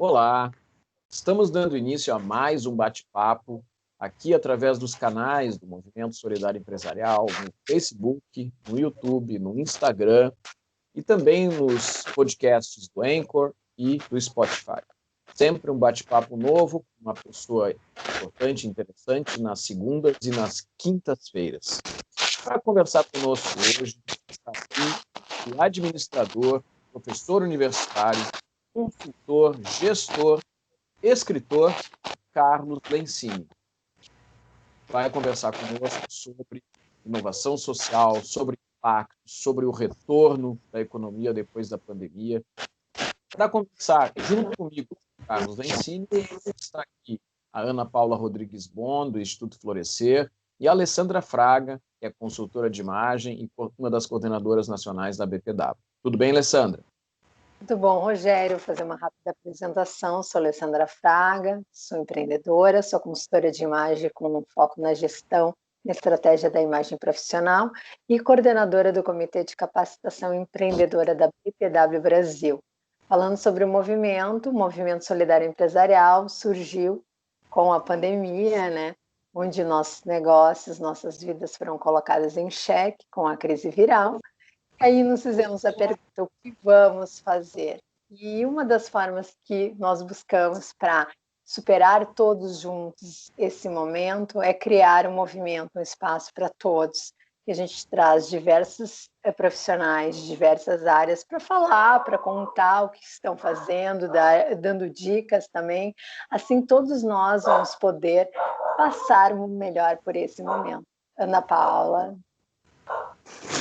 Olá, estamos dando início a mais um bate-papo aqui através dos canais do Movimento Solidário Empresarial, no Facebook, no YouTube, no Instagram e também nos podcasts do Anchor e do Spotify. Sempre um bate-papo novo com uma pessoa importante e interessante nas segundas e nas quintas-feiras. Para conversar conosco hoje, está aqui o administrador, professor universitário, consultor, gestor, escritor Carlos Lencini. Vai conversar conosco sobre inovação social, sobre impacto, sobre o retorno da economia depois da pandemia. Para conversar junto comigo, Carlos Lencini, está aqui a Ana Paula Rodrigues Bon, do Instituto Florescer, e a Alessandra Fraga, que é consultora de imagem e uma das coordenadoras nacionais da BPW. Tudo bem, Alessandra? Muito bom, Rogério. Vou fazer uma rápida apresentação. Sou Alessandra Fraga, sou empreendedora, sou consultora de imagem com foco na gestão e estratégia da imagem profissional e coordenadora do Comitê de Capacitação Empreendedora da BPW Brasil. Falando sobre o Movimento Solidário Empresarial surgiu com a pandemia, né? Onde nossos negócios, nossas vidas foram colocadas em xeque com a crise viral. Aí nos fizemos a pergunta, o que vamos fazer? E uma das formas que nós buscamos para superar todos juntos esse momento é criar um movimento, um espaço para todos. E a gente traz diversos profissionais de diversas áreas para falar, para contar o que estão fazendo, dando dicas também. Assim, todos nós vamos poder passar melhor por esse momento. Ana Paula.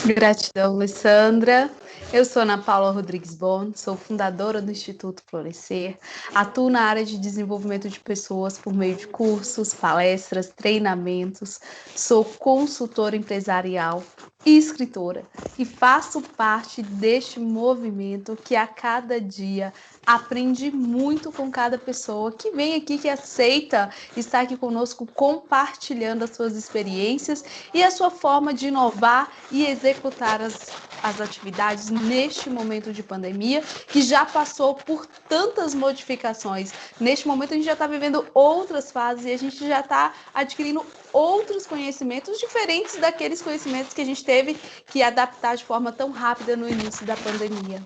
Gratidão, Alessandra. Eu sou Ana Paula Rodrigues Bon, sou fundadora do Instituto Florescer, atuo na área de desenvolvimento de pessoas por meio de cursos, palestras, treinamentos, sou consultora empresarial e escritora e faço parte deste movimento que a cada dia aprende muito com cada pessoa que vem aqui, que aceita estar aqui conosco compartilhando as suas experiências e a sua forma de inovar e executar as atividades neste momento de pandemia, que já passou por tantas modificações. Neste momento a gente já está vivendo outras fases e a gente já está adquirindo outros conhecimentos diferentes daqueles conhecimentos que a gente teve que adaptar de forma tão rápida no início da pandemia.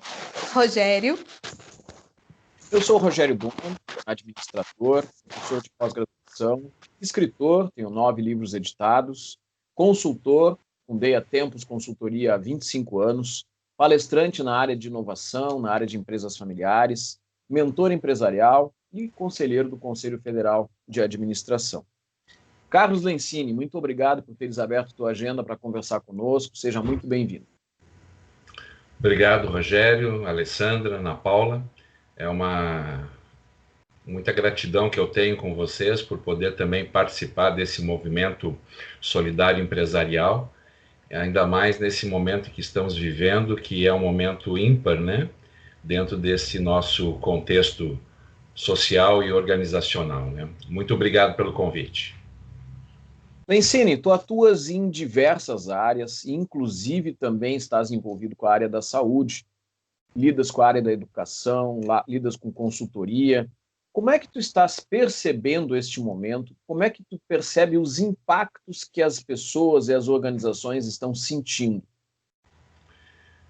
Rogério? Eu sou o Rogério Bon, administrador, professor de pós-graduação, escritor, tenho 9 livros editados, consultor, fundei há tempos consultoria há 25 anos, palestrante na área de inovação, na área de empresas familiares, mentor empresarial e conselheiro do Conselho Federal de Administração. Carlos Lencini, muito obrigado por teres aberto tua agenda para conversar conosco, seja muito bem-vindo. Obrigado, Rogério, Alessandra, Ana Paula. É muita gratidão que eu tenho com vocês por poder também participar desse movimento solidário empresarial, ainda mais nesse momento que estamos vivendo, que é um momento ímpar, né? Dentro desse nosso contexto social e organizacional, né? Muito obrigado pelo convite. Lencini, tu atuas em diversas áreas, inclusive também estás envolvido com a área da saúde, lidas com a área da educação, lidas com consultoria. Como é que tu estás percebendo este momento? Como é que tu percebe os impactos que as pessoas e as organizações estão sentindo?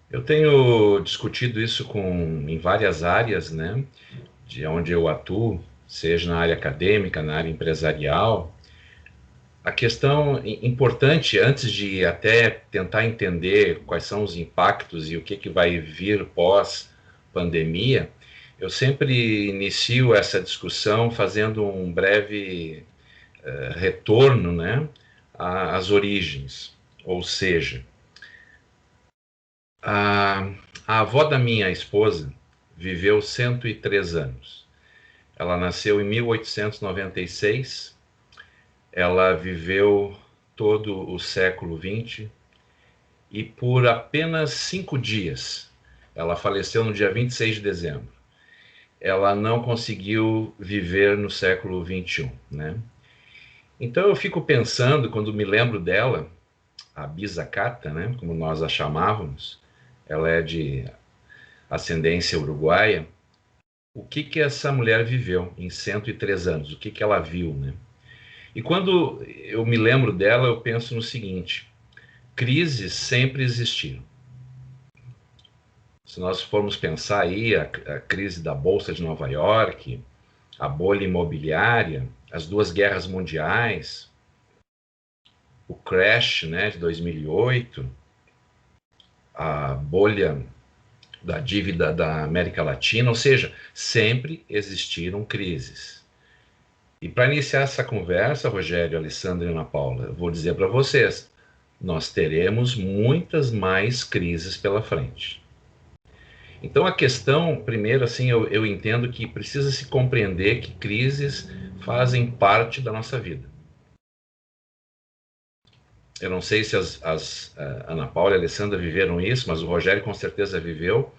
Eu tenho discutido isso em várias áreas, né, de onde eu atuo, seja na área acadêmica, na área empresarial. A questão importante, antes de até tentar entender quais são os impactos e o que vai vir pós-pandemia, eu sempre inicio essa discussão fazendo um breve retorno, né, às origens. Ou seja, a avó da minha esposa viveu 103 anos. Ela nasceu em 1896. Ela viveu todo o século XX e por apenas 5 dias, ela faleceu no dia 26 de dezembro, ela não conseguiu viver no século XXI, né? Então eu fico pensando, quando me lembro dela, a bisacata, né, como nós a chamávamos, ela é de ascendência uruguaia, o que essa mulher viveu em 103 anos, o que ela viu, né? E quando eu me lembro dela, eu penso no seguinte: crises sempre existiram. Se nós formos pensar aí, a crise da Bolsa de Nova York, a bolha imobiliária, as duas guerras mundiais, o crash, né, de 2008, a bolha da dívida da América Latina, ou seja, sempre existiram crises. E para iniciar essa conversa, Rogério, Alessandra e Ana Paula, eu vou dizer para vocês, nós teremos muitas mais crises pela frente. Então a questão, primeiro, assim, eu entendo que precisa se compreender que crises fazem parte da nossa vida. Eu não sei se a Ana Paula e a Alessandra viveram isso, mas o Rogério com certeza viveu.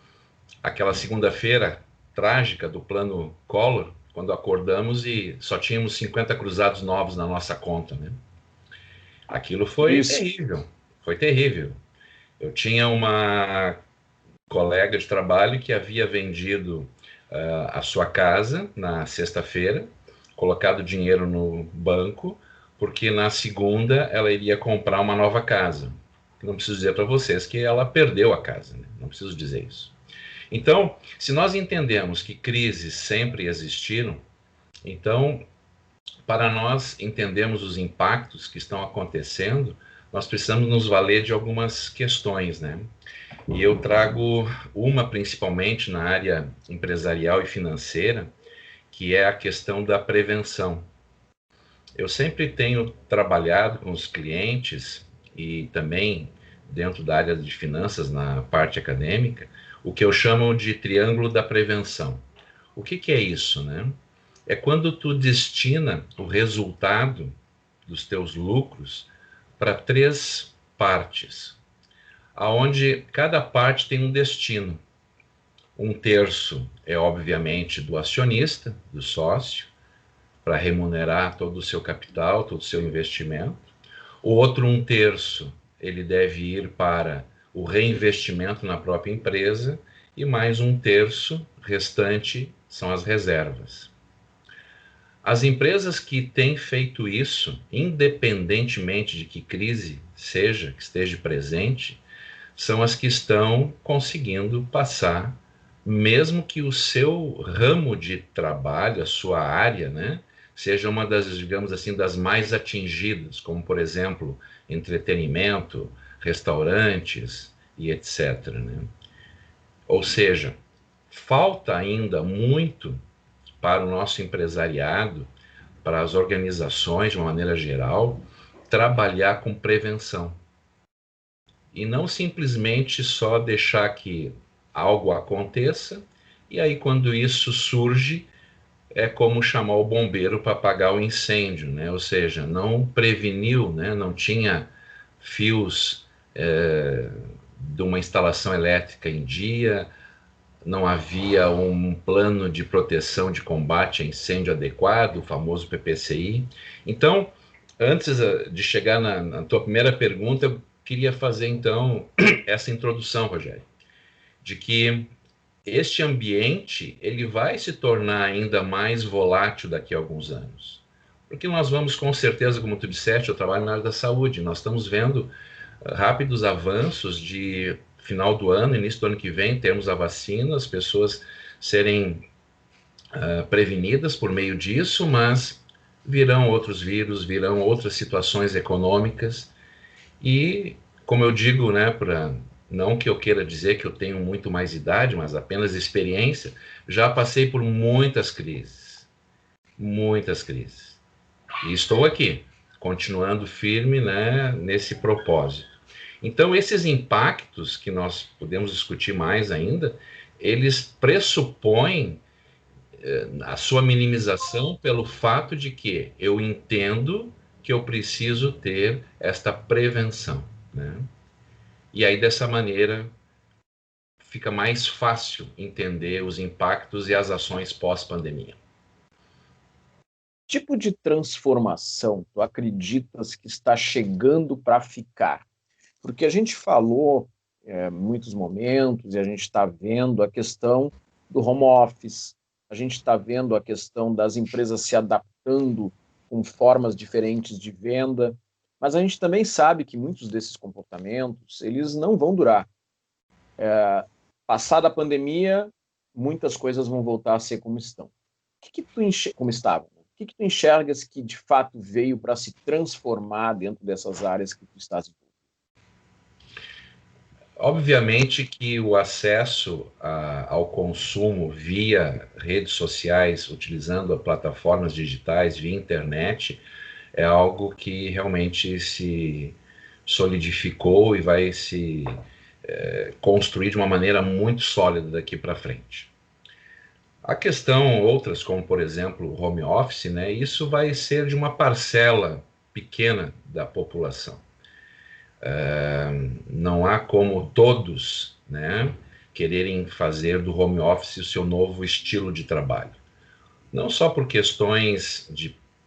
Aquela segunda-feira trágica do plano Collor, quando acordamos e só tínhamos 50 cruzados novos na nossa conta, né? Aquilo foi terrível, foi terrível. Eu tinha uma colega de trabalho que havia vendido a sua casa na sexta-feira, colocado dinheiro no banco, porque na segunda ela iria comprar uma nova casa. Não preciso dizer para vocês que ela perdeu a casa, né? Não preciso dizer isso. Então, se nós entendemos que crises sempre existiram, então, para nós entendermos os impactos que estão acontecendo, nós precisamos nos valer de algumas questões, né? E eu trago uma principalmente na área empresarial e financeira, que é a questão da prevenção. Eu sempre tenho trabalhado com os clientes e também dentro da área de finanças, na parte acadêmica, o que eu chamo de triângulo da prevenção. O que é isso, né? É quando tu destina o resultado dos teus lucros para 3 partes, aonde cada parte tem um destino. 1/3 é obviamente do acionista, do sócio, para remunerar todo o seu capital, todo o seu investimento. O outro 1/3 ele deve ir para o reinvestimento na própria empresa e mais 1/3 restante são as reservas. As empresas que têm feito isso, independentemente de que crise seja, que esteja presente, são as que estão conseguindo passar, mesmo que o seu ramo de trabalho, a sua área, né, seja uma das, digamos assim, das mais atingidas, como, por exemplo, entretenimento, restaurantes e etc., né? Ou seja, falta ainda muito para o nosso empresariado, para as organizações, de uma maneira geral, trabalhar com prevenção. E não simplesmente só deixar que algo aconteça, e aí quando isso surge, é como chamar o bombeiro para apagar o incêndio, né? Ou seja, não preveniu, né? Não tinha fios de uma instalação elétrica em dia, não havia um plano de proteção de combate a incêndio adequado, o famoso PPCI. Então, antes de chegar na tua primeira pergunta, eu queria fazer então essa introdução, Rogério, de que este ambiente ele vai se tornar ainda mais volátil daqui a alguns anos. Porque nós vamos, com certeza, como tu disseste, eu trabalho na área da saúde, nós estamos vendo rápidos avanços de final do ano, início do ano que vem, temos a vacina, as pessoas serem prevenidas por meio disso, mas virão outros vírus, virão outras situações econômicas e, como eu digo, né, não que eu queira dizer que eu tenho muito mais idade, mas apenas experiência, já passei por muitas crises. E estou aqui, continuando firme, né, nesse propósito. Então, esses impactos que nós podemos discutir mais ainda, eles pressupõem a sua minimização pelo fato de que eu entendo que eu preciso ter esta prevenção, né? E aí, dessa maneira, fica mais fácil entender os impactos e as ações pós-pandemia. Que tipo de transformação tu acreditas que está chegando para ficar? Porque a gente falou em muitos momentos e a gente está vendo a questão do home office, a gente está vendo a questão das empresas se adaptando com formas diferentes de venda, mas a gente também sabe que muitos desses comportamentos, eles não vão durar. Passada a pandemia, muitas coisas vão voltar a ser como estão. Como estavam? O que tu enxergas que, de fato, veio para se transformar dentro dessas áreas que tu estás envolvido? Obviamente que o acesso ao consumo via redes sociais, utilizando plataformas digitais, via internet, é algo que realmente se solidificou e vai se construir de uma maneira muito sólida daqui para frente. A questão, outras como, por exemplo, o home office, né, isso vai ser de uma parcela pequena da população. Não há como todos, né, quererem fazer do home office o seu novo estilo de trabalho. Não só por questões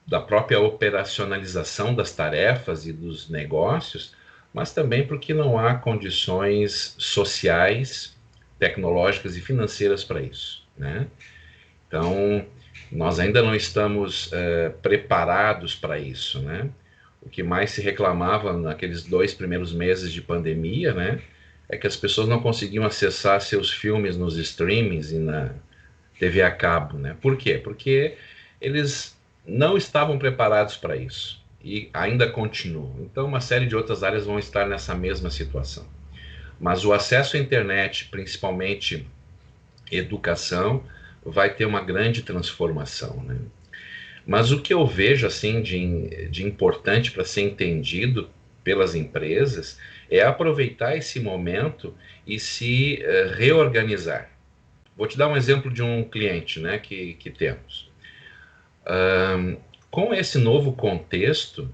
da própria operacionalização das tarefas e dos negócios, mas também porque não há condições sociais, tecnológicas e financeiras para isso, né? Então, nós ainda não estamos preparados para isso, né? O que mais se reclamava naqueles 2 primeiros meses de pandemia, né, é que as pessoas não conseguiam acessar seus filmes nos streamings e na TV a cabo, né? Por quê? Porque eles não estavam preparados para isso e ainda continuam. Então, uma série de outras áreas vão estar nessa mesma situação. Mas o acesso à internet, principalmente educação, vai ter uma grande transformação, né? Mas o que eu vejo assim de importante para ser entendido pelas empresas é aproveitar esse momento e se reorganizar. Vou te dar um exemplo de um cliente, né, que temos. Com esse novo contexto,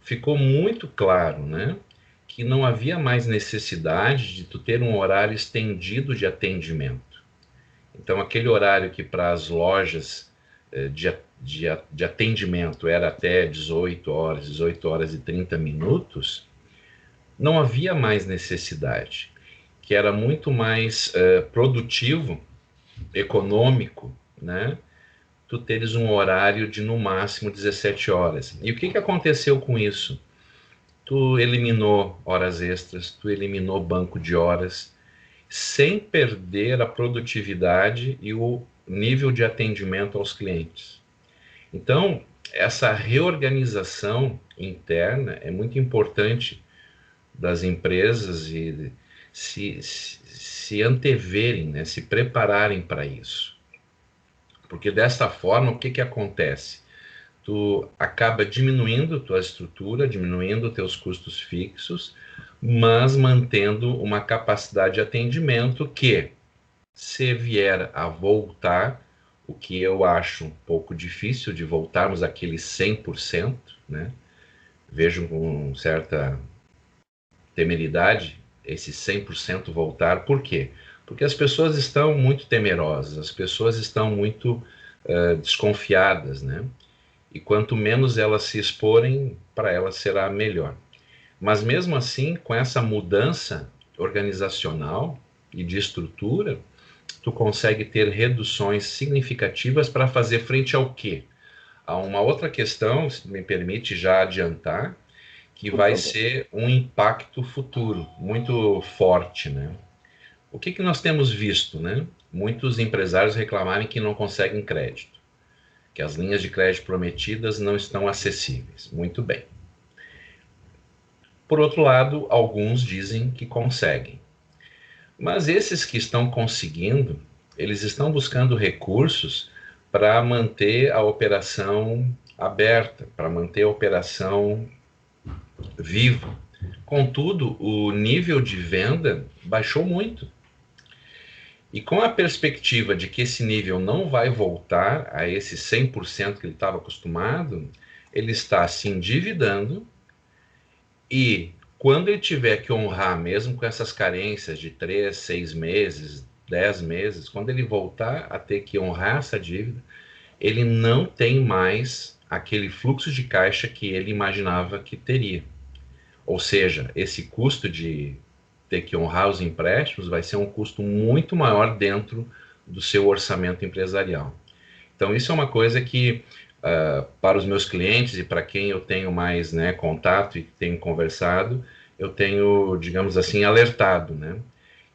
ficou muito claro, né, que não havia mais necessidade de tu ter um horário estendido de atendimento. Então, aquele horário que para as lojas de atendimento era até 18 horas e 30 minutos, não havia mais necessidade, que era muito mais produtivo, econômico, né? Tu teres um horário de no máximo 17 horas. E o que aconteceu com isso? Tu eliminou horas extras, tu eliminou banco de horas, sem perder a produtividade e o nível de atendimento aos clientes. Então, essa reorganização interna é muito importante das empresas e se anteverem, né, se prepararem para isso. Porque dessa forma, o que acontece? Tu acaba diminuindo tua estrutura, diminuindo teus custos fixos, mas mantendo uma capacidade de atendimento que, se vier a voltar, o que eu acho um pouco difícil de voltarmos àquele 100%, né? Vejo com certa temeridade esse 100% voltar. Por quê? Porque as pessoas estão muito temerosas, as pessoas estão muito desconfiadas, né? E quanto menos elas se exporem, para elas será melhor. Mas mesmo assim, com essa mudança organizacional e de estrutura, tu consegue ter reduções significativas para fazer frente ao quê? Há uma outra questão, se me permite já adiantar, que vai ser um impacto futuro muito forte, né? O que nós temos visto, né? Muitos empresários reclamarem que não conseguem crédito, que as linhas de crédito prometidas não estão acessíveis. Muito bem. Por outro lado, alguns dizem que conseguem. Mas esses que estão conseguindo, eles estão buscando recursos para manter a operação aberta, para manter a operação viva. Contudo, o nível de venda baixou muito. E com a perspectiva de que esse nível não vai voltar a esse 100% que ele estava acostumado, ele está se endividando e quando ele tiver que honrar, mesmo com essas carências de 3, 6 meses, 10 meses, quando ele voltar a ter que honrar essa dívida, ele não tem mais aquele fluxo de caixa que ele imaginava que teria. Ou seja, esse custo de ter que honrar os empréstimos vai ser um custo muito maior dentro do seu orçamento empresarial. Então, isso é uma coisa que, para os meus clientes e para quem eu tenho mais, né, contato e tenho conversado, eu tenho, digamos assim, alertado, né,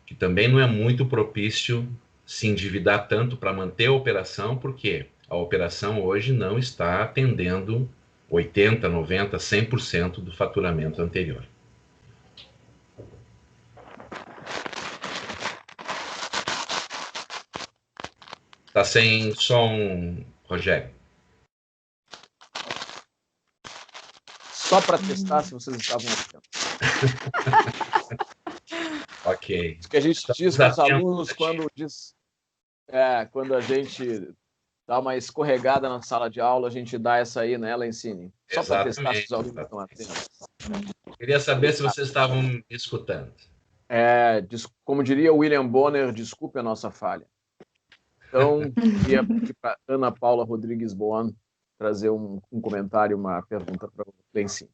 que também não é muito propício se endividar tanto para manter a operação, porque a operação hoje não está atendendo 80%, 90%, 100% do faturamento anterior. Está sem som, Rogério. Só para testar se vocês estavam ouvindo. Ok. Isso que a gente diz para os alunos quando a gente dá uma escorregada na sala de aula, a gente dá essa aí, né, Lencini? Só para testar se os alunos estão atentos. Queria saber se vocês estavam me escutando. Como diria William Bonner, desculpe a nossa falha. Então, queria pedir para Ana Paula Rodrigues Bon trazer um comentário, uma pergunta para o Lencini.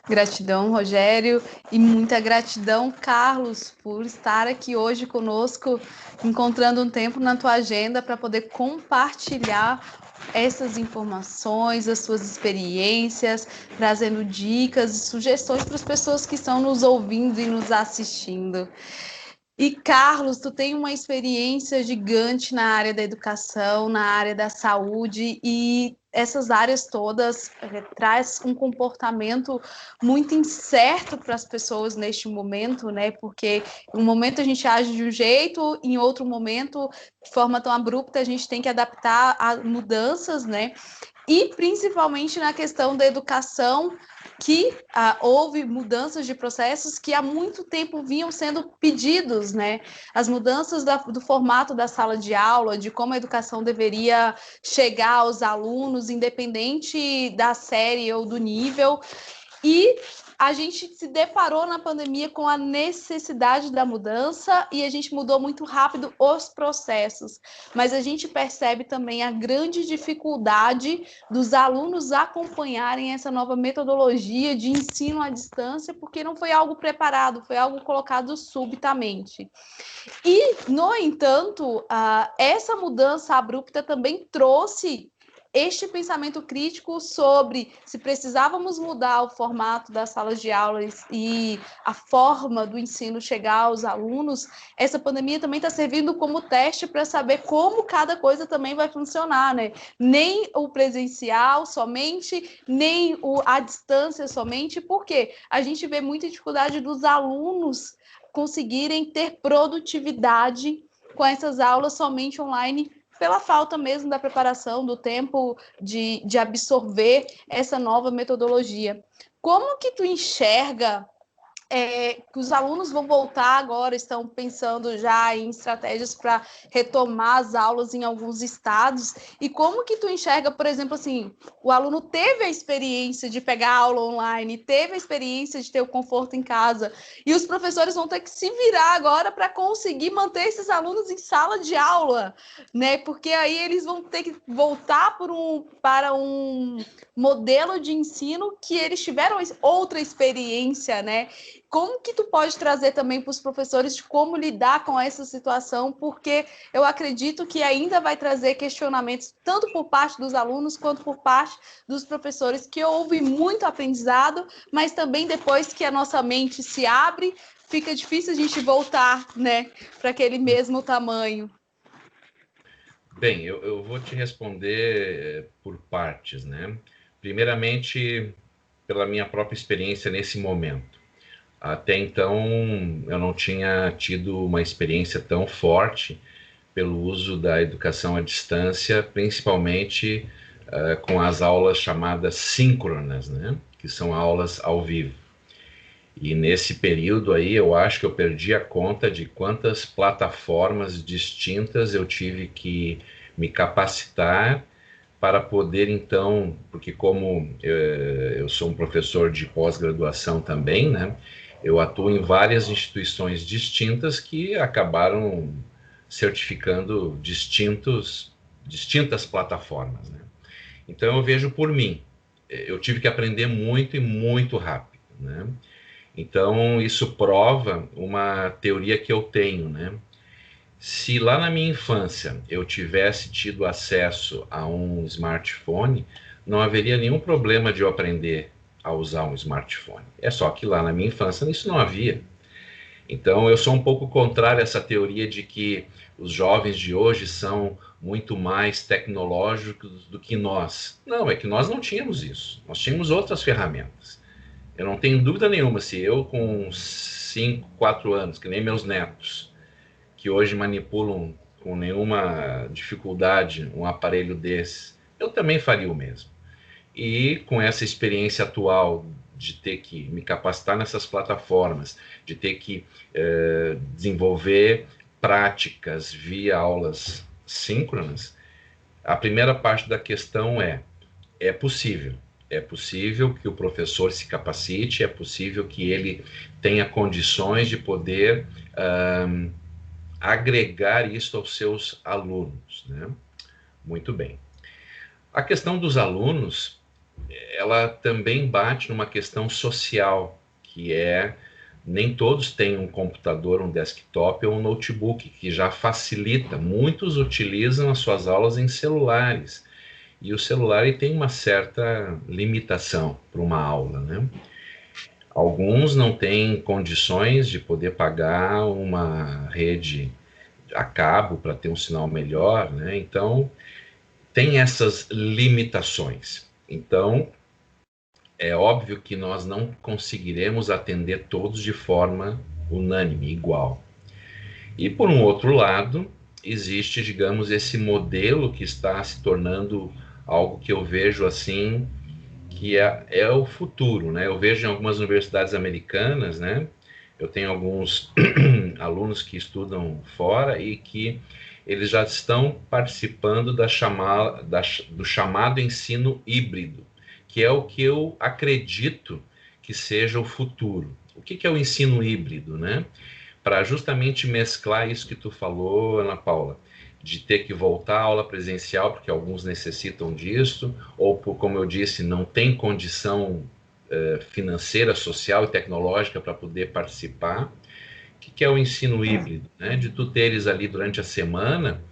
Gratidão, Rogério, e muita gratidão, Carlos, por estar aqui hoje conosco, encontrando um tempo na tua agenda para poder compartilhar essas informações, as suas experiências, trazendo dicas e sugestões para as pessoas que estão nos ouvindo e nos assistindo. E, Carlos, tu tem uma experiência gigante na área da educação, na área da saúde, e essas áreas todas traz um comportamento muito incerto para as pessoas neste momento, né? Porque em um momento a gente age de um jeito, em outro momento, de forma tão abrupta, a gente tem que adaptar a mudanças, né? E principalmente na questão da educação, que houve mudanças de processos que há muito tempo vinham sendo pedidos, né? As mudanças do formato da sala de aula, de como a educação deveria chegar aos alunos, independente da série ou do nível. E a gente se deparou na pandemia com a necessidade da mudança e a gente mudou muito rápido os processos. Mas a gente percebe também a grande dificuldade dos alunos acompanharem essa nova metodologia de ensino à distância, porque não foi algo preparado, foi algo colocado subitamente. E, no entanto, essa mudança abrupta também trouxe este pensamento crítico sobre se precisávamos mudar o formato das salas de aulas e a forma do ensino chegar aos alunos, essa pandemia também está servindo como teste para saber como cada coisa também vai funcionar, né? Nem o presencial somente, nem a distância somente, porque a gente vê muita dificuldade dos alunos conseguirem ter produtividade com essas aulas somente online, pela falta mesmo da preparação, do tempo de absorver essa nova metodologia. Como que tu enxerga que os alunos vão voltar agora, estão pensando já em estratégias para retomar as aulas em alguns estados, e como que tu enxerga, por exemplo, assim, o aluno teve a experiência de pegar aula online, teve a experiência de ter o conforto em casa, e os professores vão ter que se virar agora para conseguir manter esses alunos em sala de aula, né? Porque aí eles vão ter que voltar para um modelo de ensino que eles tiveram outra experiência, né? Como que tu pode trazer também para os professores de como lidar com essa situação, porque eu acredito que ainda vai trazer questionamentos tanto por parte dos alunos quanto por parte dos professores, que houve muito aprendizado, mas também depois que a nossa mente se abre, fica difícil a gente voltar, né, para aquele mesmo tamanho. Bem, eu vou te responder por partes, né? Primeiramente, pela minha própria experiência nesse momento. Até então, eu não tinha tido uma experiência tão forte pelo uso da educação à distância, principalmente com as aulas chamadas síncronas, né? Que são aulas ao vivo. E nesse período aí, eu acho que eu perdi a conta de quantas plataformas distintas eu tive que me capacitar para poder, então, porque como eu sou um professor de pós-graduação também, né? Eu atuo em várias instituições distintas que acabaram certificando distintas plataformas, né? Então, eu vejo por mim. Eu tive que aprender muito e muito rápido, né? Então, isso prova uma teoria que eu tenho, né? Se lá na minha infância eu tivesse tido acesso a um smartphone, não haveria nenhum problema de eu aprender a usar um smartphone. É só que lá na minha infância isso não havia. Então eu sou um pouco contrário a essa teoria de que os jovens de hoje são muito mais tecnológicos do que nós. Não, é que nós não tínhamos isso. Nós tínhamos outras ferramentas. Eu não tenho dúvida nenhuma se eu com 5, 4 anos, que nem meus netos, que hoje manipulam com nenhuma dificuldade um aparelho desse, eu também faria o mesmo. E com essa experiência atual de ter que me capacitar nessas plataformas, de ter que desenvolver práticas via aulas síncronas, a primeira parte da questão é possível. É possível que o professor se capacite, é possível que ele tenha condições de poder agregar isso aos seus alunos, né? Muito bem. A questão dos alunos, ela também bate numa questão social, que nem todos têm um computador, um desktop ou um notebook, que já facilita. Muitos utilizam as suas aulas em celulares, e o celular tem uma certa limitação para uma aula, né? Alguns não têm condições de poder pagar uma rede a cabo para ter um sinal melhor, né? Então, tem essas limitações. Então, é óbvio que nós não conseguiremos atender todos de forma unânime, igual. E, por um outro lado, existe, digamos, esse modelo que está se tornando algo que eu vejo assim, que é o futuro, né? Eu vejo em algumas universidades americanas, né? Eu tenho alguns alunos que estudam fora e que eles já estão participando do chamado ensino híbrido, que é o que eu acredito que seja o futuro. O que é o ensino híbrido, né? Para justamente mesclar isso que tu falou, Ana Paula, de ter que voltar à aula presencial, porque alguns necessitam disso, ou, como eu disse, não tem condição financeira, social e tecnológica para poder participar. O que é o ensino híbrido, né? De tu teres ali durante a semana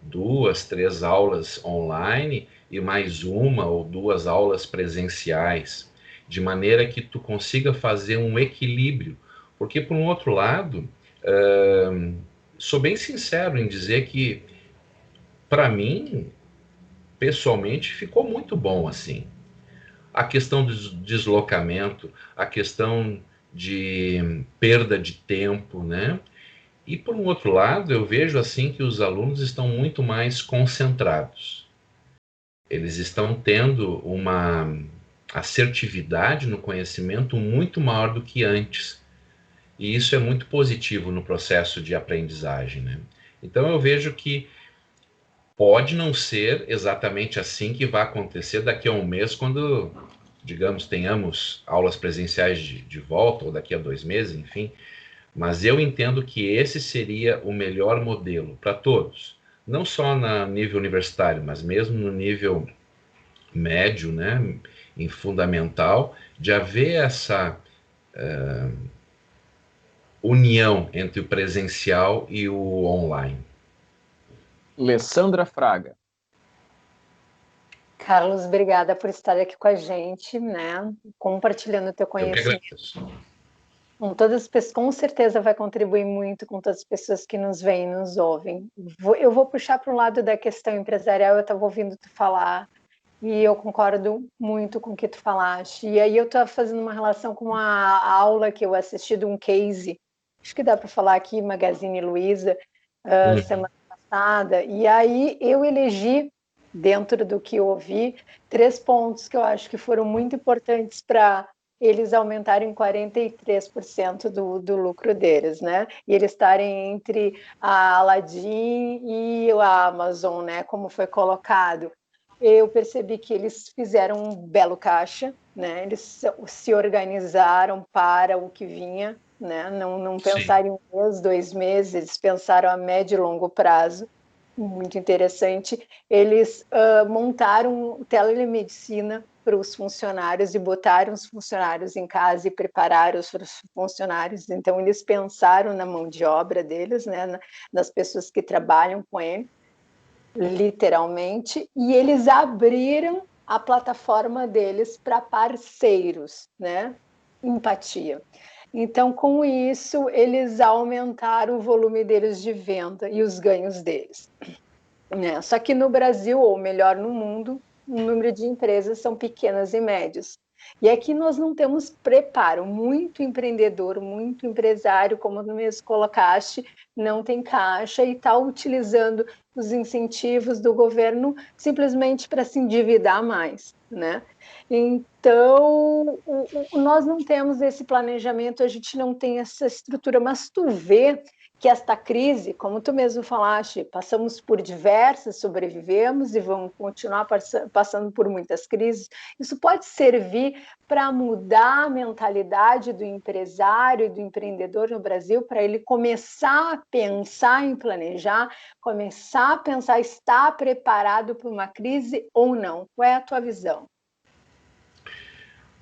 2, 3 aulas online e mais 1 ou 2 aulas presenciais, de maneira que tu consiga fazer um equilíbrio. Porque, por um outro lado, sou bem sincero em dizer que, para mim, pessoalmente, ficou muito bom assim. A questão do deslocamento, a questão de perda de tempo, né? E, por um outro lado, eu vejo assim que os alunos estão muito mais concentrados. Eles estão tendo uma assertividade no conhecimento muito maior do que antes. E isso é muito positivo no processo de aprendizagem, né? Então, eu vejo que pode não ser exatamente assim que vai acontecer daqui a um mês, quando, digamos, tenhamos aulas presenciais de volta, ou daqui a 2 meses, enfim. Mas eu entendo que esse seria o melhor modelo para todos, não só no nível universitário, mas mesmo no nível médio, né, em fundamental, de haver essa união entre o presencial e o online. Alessandra Fraga. Carlos, obrigada por estar aqui com a gente, né? Compartilhando o teu conhecimento. Eu que agradeço. Com certeza vai contribuir muito com todas as pessoas que nos veem e nos ouvem. Eu vou puxar para um lado da questão empresarial, eu estava ouvindo tu falar, e eu concordo muito com o que tu falaste. E aí eu estava fazendo uma relação com a aula que eu assisti de um case, acho que dá para falar aqui, Magazine Luiza, semana passada, e aí eu elegi, dentro do que eu ouvi, 3 pontos que eu acho que foram muito importantes para eles aumentarem 43% do lucro deles, né? E eles estarem entre a Aladdin e a Amazon, né? Como foi colocado. Eu percebi que eles fizeram um belo caixa, né? Eles se organizaram para o que vinha, né? Não pensaram em 1 mês, 2 meses, eles pensaram a médio e longo prazo. Muito interessante. Eles montaram telemedicina para os funcionários e botaram os funcionários em casa e prepararam os funcionários. Então, eles pensaram na mão de obra deles, né, nas pessoas que trabalham com ele, literalmente, e eles abriram a plataforma deles para parceiros, né? Empatia. Então, com isso, eles aumentaram o volume deles de venda e os ganhos deles. Né? Só que no Brasil, ou melhor, no mundo, o número de empresas são pequenas e médias. E aqui nós não temos preparo. Muito empreendedor, muito empresário, como tu mesmo colocaste, não tem caixa e está utilizando os incentivos do governo simplesmente para se endividar mais, né? Então, nós não temos esse planejamento, a gente não tem essa estrutura, mas tu vê que esta crise, como tu mesmo falaste, passamos por diversas, sobrevivemos e vamos continuar passando por muitas crises. Isso pode servir para mudar a mentalidade do empresário e do empreendedor no Brasil, para ele começar a pensar em planejar, começar a pensar, estar preparado para uma crise ou não. Qual é a tua visão?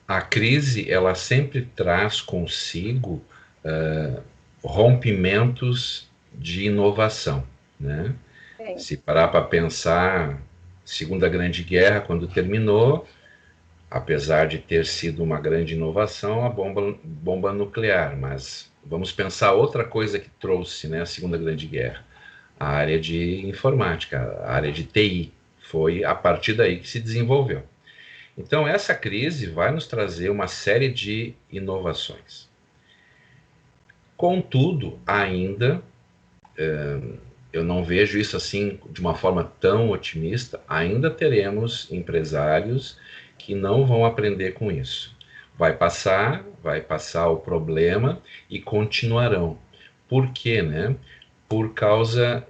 A crise, ela sempre traz consigo rompimentos de inovação, né? Se parar para pensar, Segunda Grande Guerra, quando terminou, apesar de ter sido uma grande inovação, a bomba nuclear, mas vamos pensar outra coisa que trouxe, né, a Segunda Grande Guerra, a área de informática, a área de TI, foi a partir daí que se desenvolveu. Então, essa crise vai nos trazer uma série de inovações. Contudo, ainda, eu não vejo isso assim de uma forma tão otimista, ainda teremos empresários que não vão aprender com isso. Vai passar o problema e continuarão. Por quê, né? Por causa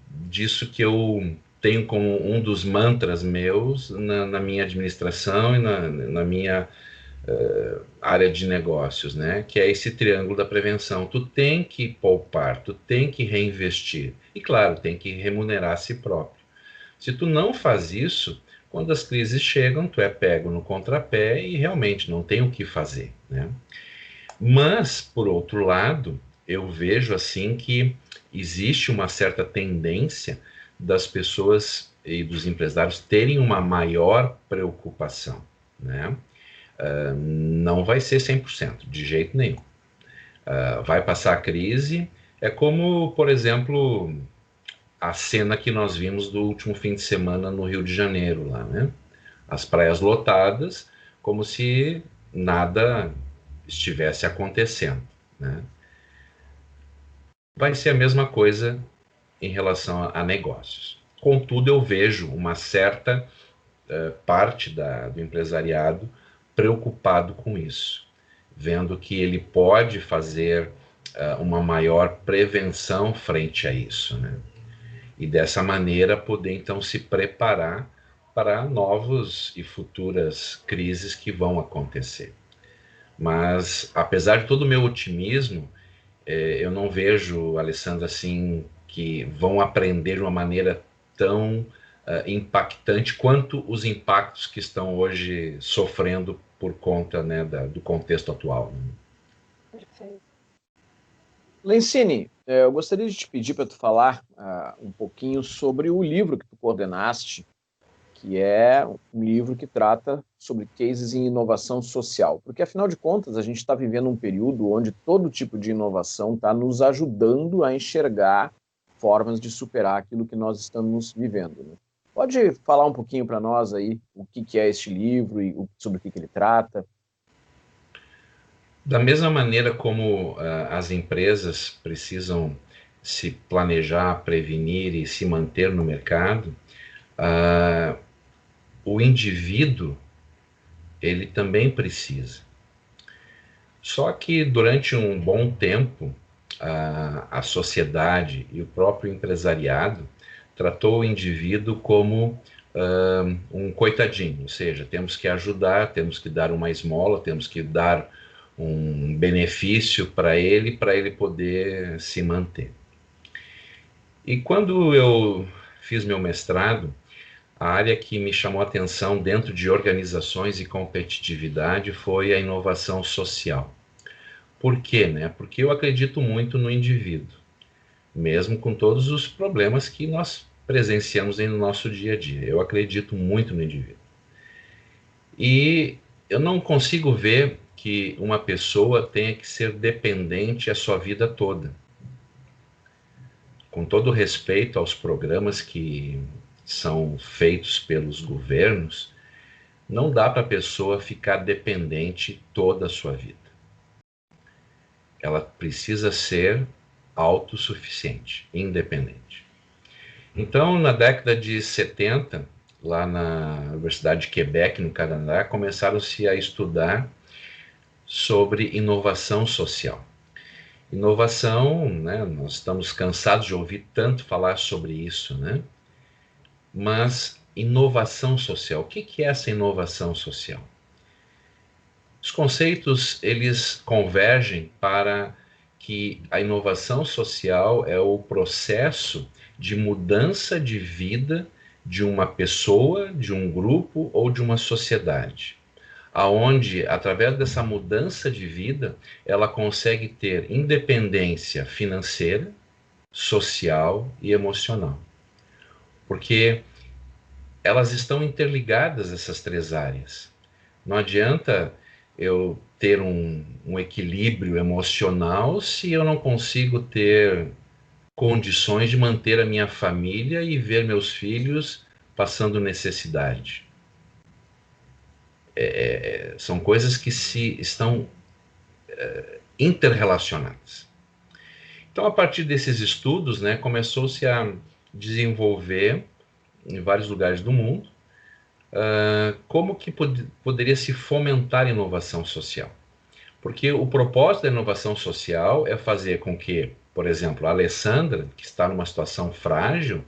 disso que eu tenho como um dos mantras meus na minha administração e na minha área de negócios, né? Que é esse triângulo da prevenção. Tu tem que poupar, tu tem que reinvestir e, claro, tem que remunerar a si próprio. Se tu não faz isso, quando as crises chegam, tu é pego no contrapé e realmente não tem o que fazer, né? Mas, por outro lado, eu vejo assim que existe uma certa tendência das pessoas e dos empresários terem uma maior preocupação, né? Não vai ser 100%, de jeito nenhum. Vai passar a crise, é como, por exemplo, a cena que nós vimos do último fim de semana no Rio de Janeiro, lá, né? As praias lotadas, como se nada estivesse acontecendo, né? Vai ser a mesma coisa em relação a negócios. Contudo, eu vejo uma certa parte do empresariado preocupado com isso, vendo que ele pode fazer uma maior prevenção frente a isso, né? E dessa maneira poder então se preparar para novas e futuras crises que vão acontecer. Mas apesar de todo o meu otimismo, eu não vejo, Alessandra, assim, que vão aprender de uma maneira tão impactante quanto os impactos que estão hoje sofrendo por conta, né, do contexto atual. Perfeito. Lencini, eu gostaria de te pedir para tu falar um pouquinho sobre o livro que tu coordenaste, que é um livro que trata sobre cases em inovação social. Porque, afinal de contas, a gente está vivendo um período onde todo tipo de inovação está nos ajudando a enxergar formas de superar aquilo que nós estamos vivendo, né? Pode falar um pouquinho para nós aí o que é este livro e sobre o que ele trata? Da mesma maneira como as empresas precisam se planejar, prevenir e se manter no mercado, o indivíduo, ele também precisa. Só que durante um bom tempo, a sociedade e o próprio empresariado tratou o indivíduo como um coitadinho, ou seja, temos que ajudar, temos que dar uma esmola, temos que dar um benefício para ele poder se manter. E quando eu fiz meu mestrado, A área que me chamou a atenção dentro de organizações e competitividade foi a inovação social. Por quê, né? Porque eu acredito muito no indivíduo, mesmo com todos os problemas que nós presenciamos no nosso dia a dia. Eu acredito muito no indivíduo. E eu não consigo ver que uma pessoa tenha que ser dependente a sua vida toda. Com todo respeito aos programas que são feitos pelos governos, não dá para a pessoa ficar dependente toda a sua vida. Ela precisa ser autossuficiente, independente. Então, na década de 70, lá na Universidade de Quebec, no Canadá, começaram-se a estudar sobre inovação social. Inovação, né, nós estamos cansados de ouvir tanto falar sobre isso, né? Mas inovação social, o que é essa inovação social? Os conceitos, eles convergem para que a inovação social é o processo de mudança de vida de uma pessoa, de um grupo ou de uma sociedade, aonde, através dessa mudança de vida, ela consegue ter independência financeira, social e emocional. Porque elas estão interligadas, essas três áreas. Não adianta eu ter um equilíbrio emocional se eu não consigo ter condições de manter a minha família e ver meus filhos passando necessidade. São coisas que estão interrelacionadas. Então, a partir desses estudos, né, começou-se a desenvolver em vários lugares do mundo como que poderia se fomentar a inovação social. Porque o propósito da inovação social é fazer com que, por exemplo, a Alessandra, que está numa situação frágil,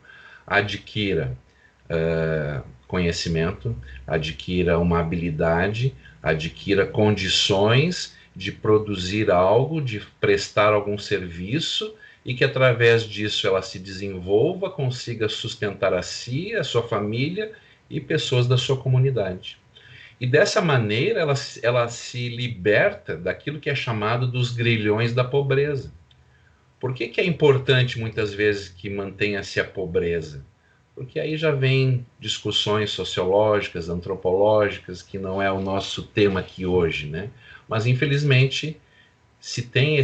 adquira conhecimento, adquira uma habilidade, adquira condições de produzir algo, de prestar algum serviço, e que através disso ela se desenvolva, consiga sustentar a si, a sua família e pessoas da sua comunidade. E dessa maneira ela se liberta daquilo que é chamado dos grilhões da pobreza. Por que é importante muitas vezes que mantenha-se a pobreza? Porque aí já vem discussões sociológicas, antropológicas, que não é o nosso tema aqui hoje, né? Mas infelizmente se tem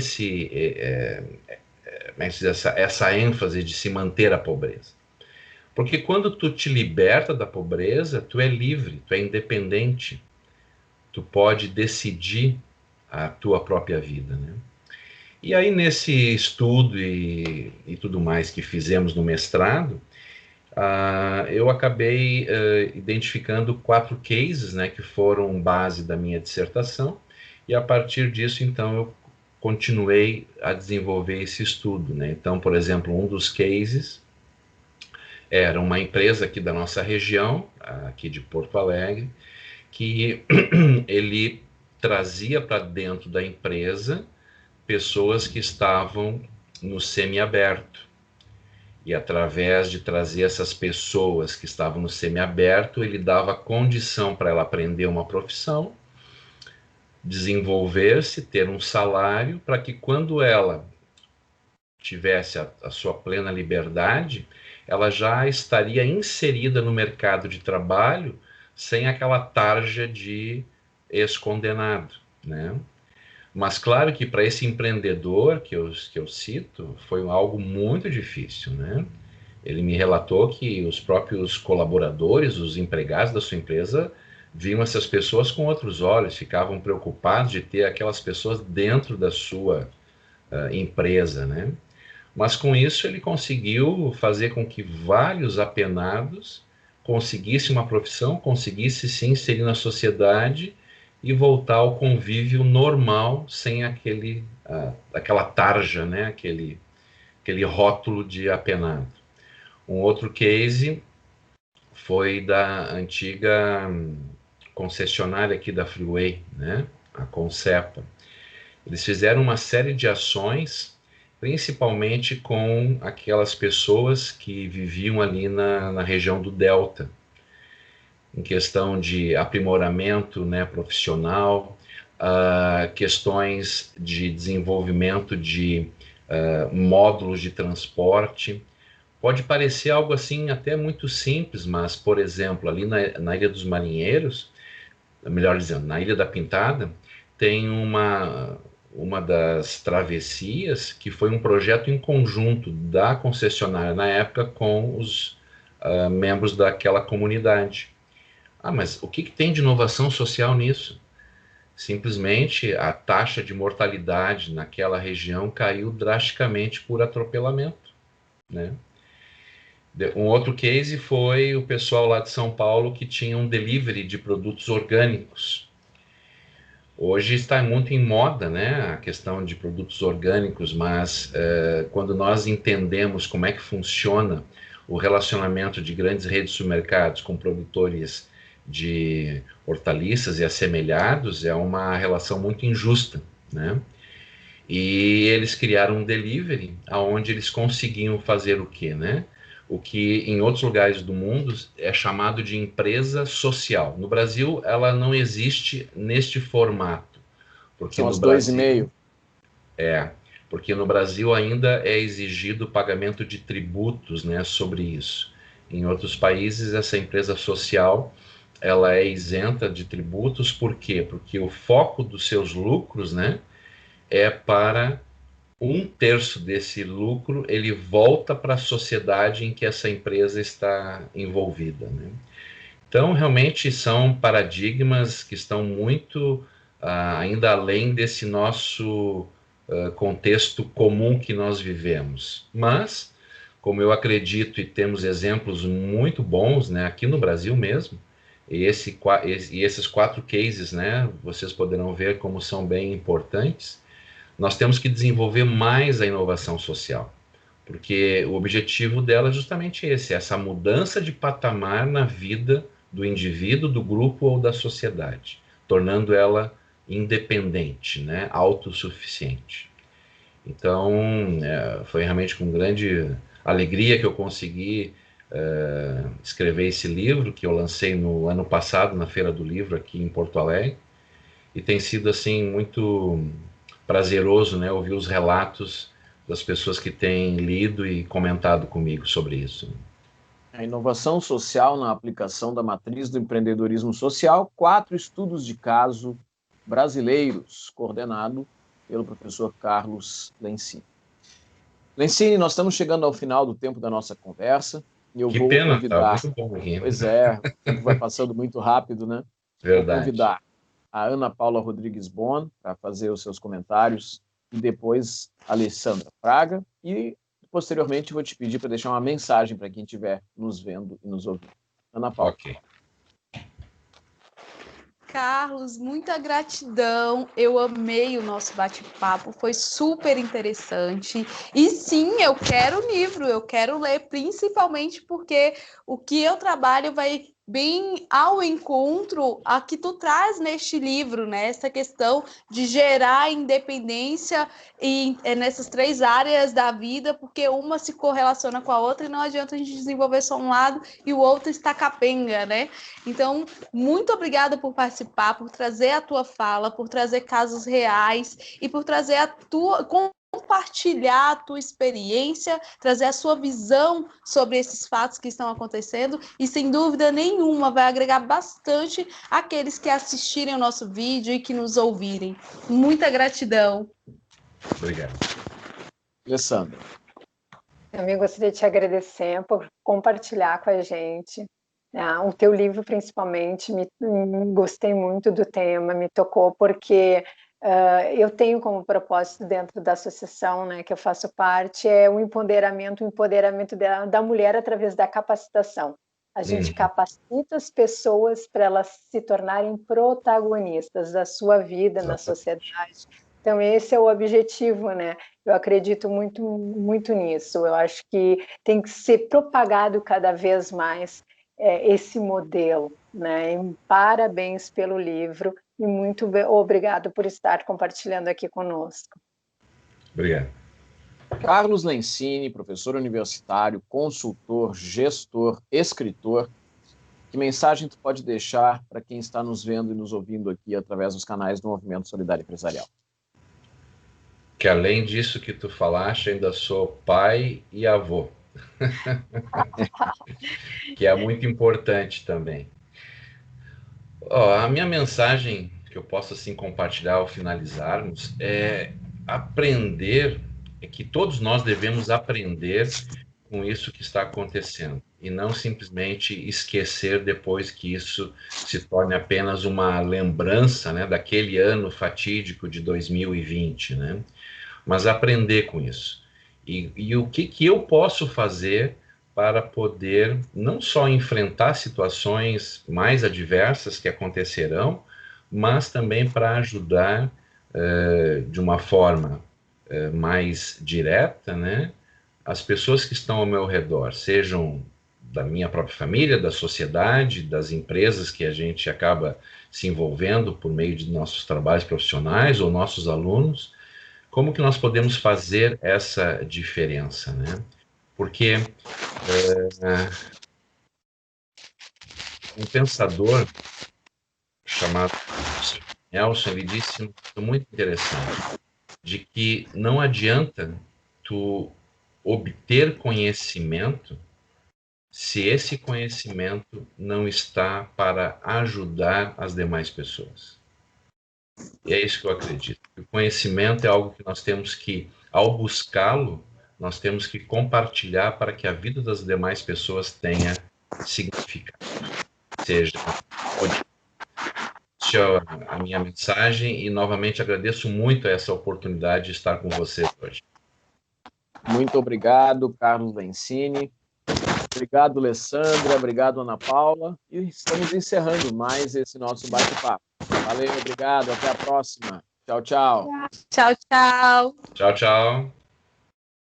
essa ênfase de se manter a pobreza. Porque quando tu te liberta da pobreza, tu é livre, tu é independente, tu pode decidir a tua própria vida, né? E aí nesse estudo e tudo mais que fizemos no mestrado, eu acabei identificando 4 cases, né, que foram base da minha dissertação, e a partir disso, então, eu continuei a desenvolver esse estudo, né? Então, por exemplo, um dos cases era uma empresa aqui da nossa região, aqui de Porto Alegre, que ele trazia para dentro da empresa pessoas que estavam no semiaberto. E através de trazer essas pessoas que estavam no semiaberto, ele dava condição para ela aprender uma profissão, desenvolver-se, ter um salário, para que quando ela tivesse a sua plena liberdade, ela já estaria inserida no mercado de trabalho sem aquela tarja de ex-condenado, né? Mas claro que para esse empreendedor que eu cito, foi algo muito difícil, né? Ele me relatou que os próprios colaboradores, os empregados da sua empresa, viam essas pessoas com outros olhos, ficavam preocupados de ter aquelas pessoas dentro da sua empresa, né? Mas com isso ele conseguiu fazer com que vários apenados conseguissem uma profissão, conseguissem se inserir na sociedade e voltar ao convívio normal, sem aquela tarja, né? aquele rótulo de apenado. Um outro case foi da antiga concessionária aqui da Freeway, né? A Concepa. Eles fizeram uma série de ações, principalmente com aquelas pessoas que viviam ali na região do Delta, em questão de aprimoramento, né, profissional, questões de desenvolvimento de módulos de transporte. Pode parecer algo assim até muito simples, mas, por exemplo, ali na Ilha dos Marinheiros, melhor dizendo, na Ilha da Pintada, tem uma das travessias que foi um projeto em conjunto da concessionária na época com os membros daquela comunidade. Mas o que tem de inovação social nisso? Simplesmente a taxa de mortalidade naquela região caiu drasticamente por atropelamento, né? Um outro case foi o pessoal lá de São Paulo que tinha um delivery de produtos orgânicos. Hoje está muito em moda, né, a questão de produtos orgânicos, mas quando nós entendemos como é que funciona o relacionamento de grandes redes de supermercados com produtores de hortaliças e assemelhados, é uma relação muito injusta, né? E eles criaram um delivery onde eles conseguiam fazer o quê, né? O que em outros lugares do mundo é chamado de empresa social. No Brasil, ela não existe neste formato. Porque São no as Brasil, 2,5. porque no Brasil ainda é exigido o pagamento de tributos, né, sobre isso. Em outros países, essa empresa social ela é isenta de tributos. Por quê? Porque o foco dos seus lucros, né, é para 1/3 desse lucro ele volta para a sociedade em que essa empresa está envolvida, né? Então, realmente são paradigmas que estão muito ainda além desse nosso contexto comum que nós vivemos. Mas, como eu acredito e temos exemplos muito bons, né, aqui no Brasil mesmo, e esses 4 cases, né, vocês poderão ver como são bem importantes. Nós temos que desenvolver mais a inovação social, porque o objetivo dela é justamente esse, essa mudança de patamar na vida do indivíduo, do grupo ou da sociedade, tornando ela independente, né, autossuficiente. Então, foi realmente com grande alegria que eu consegui escrever esse livro, que eu lancei no ano passado, na Feira do Livro, aqui em Porto Alegre, e tem sido, assim, muito prazeroso, né, ouvir os relatos das pessoas que têm lido e comentado comigo sobre isso. A inovação social na aplicação da matriz do empreendedorismo social, 4 estudos de caso brasileiros, coordenado pelo professor Carlos Lencini. Lencini, nós estamos chegando ao final do tempo da nossa conversa e eu vou pena, convidar... tá muito bom aqui. Pois é, o tempo vai passando muito rápido, né? Verdade. Vou convidar a Ana Paula Rodrigues Bon para fazer os seus comentários e depois a Alessandra Fraga e posteriormente vou te pedir para deixar uma mensagem para quem estiver nos vendo e nos ouvindo. Ana Paula. Ok. Carlos, muita gratidão. Eu amei o nosso bate-papo, foi super interessante. E sim, eu quero o livro, eu quero ler, principalmente porque o que eu trabalho vai bem ao encontro a que tu traz neste livro, né? Essa questão de gerar independência nessas 3 áreas da vida, porque uma se correlaciona com a outra e não adianta a gente desenvolver só um lado e o outro está capenga, né? Então, muito obrigada por participar, por trazer a tua fala, por trazer casos reais e por trazer compartilhar a tua experiência, trazer a sua visão sobre esses fatos que estão acontecendo e, sem dúvida nenhuma, vai agregar bastante àqueles que assistirem o nosso vídeo e que nos ouvirem. Muita gratidão. Obrigado. Alessandra. Também gostaria de te agradecer por compartilhar com a gente. O teu livro, principalmente, gostei muito do tema, me tocou, porque eu tenho como propósito dentro da associação, né, que eu faço parte, o empoderamento da mulher através da capacitação. A gente capacita as pessoas para elas se tornarem protagonistas da sua vida na sociedade. Então, esse é o objetivo, né? Eu acredito muito, muito nisso. Eu acho que tem que ser propagado cada vez mais esse modelo, né? E parabéns pelo livro e muito obrigado por estar compartilhando aqui conosco. Obrigado. Carlos Lencini, professor universitário, consultor, gestor, escritor, Que mensagem tu pode deixar para quem está nos vendo e nos ouvindo aqui através dos canais do Movimento Solidário Empresarial? Que além disso que tu falaste, ainda sou pai e avô. Que é muito importante também. A minha mensagem que eu posso assim compartilhar ao finalizarmos é aprender, é que todos nós devemos aprender com isso que está acontecendo e não simplesmente esquecer depois que isso se torne apenas uma lembrança, né, daquele ano fatídico de 2020, né? Mas aprender com isso. E o que eu posso fazer para poder não só enfrentar situações mais adversas que acontecerão, mas também para ajudar de uma forma mais direta, né, as pessoas que estão ao meu redor, sejam da minha própria família, da sociedade, das empresas que a gente acaba se envolvendo por meio de nossos trabalhos profissionais ou nossos alunos. Como que nós podemos fazer essa diferença, né? Porque um pensador chamado Nelson, ele disse uma coisa muito interessante, de que não adianta tu obter conhecimento se esse conhecimento não está para ajudar as demais pessoas. E é isso que eu acredito. O conhecimento é algo que nós temos que, ao buscá-lo, nós temos que compartilhar para que a vida das demais pessoas tenha significado. Seja a minha mensagem e novamente agradeço muito essa oportunidade de estar com vocês hoje. Muito obrigado, Carlos Lencini. Obrigado, Alessandra. Obrigado, Ana Paula. E estamos encerrando mais esse nosso bate-papo. Valeu, obrigado. Até a próxima. Tchau, tchau. Tchau, tchau. Tchau, tchau.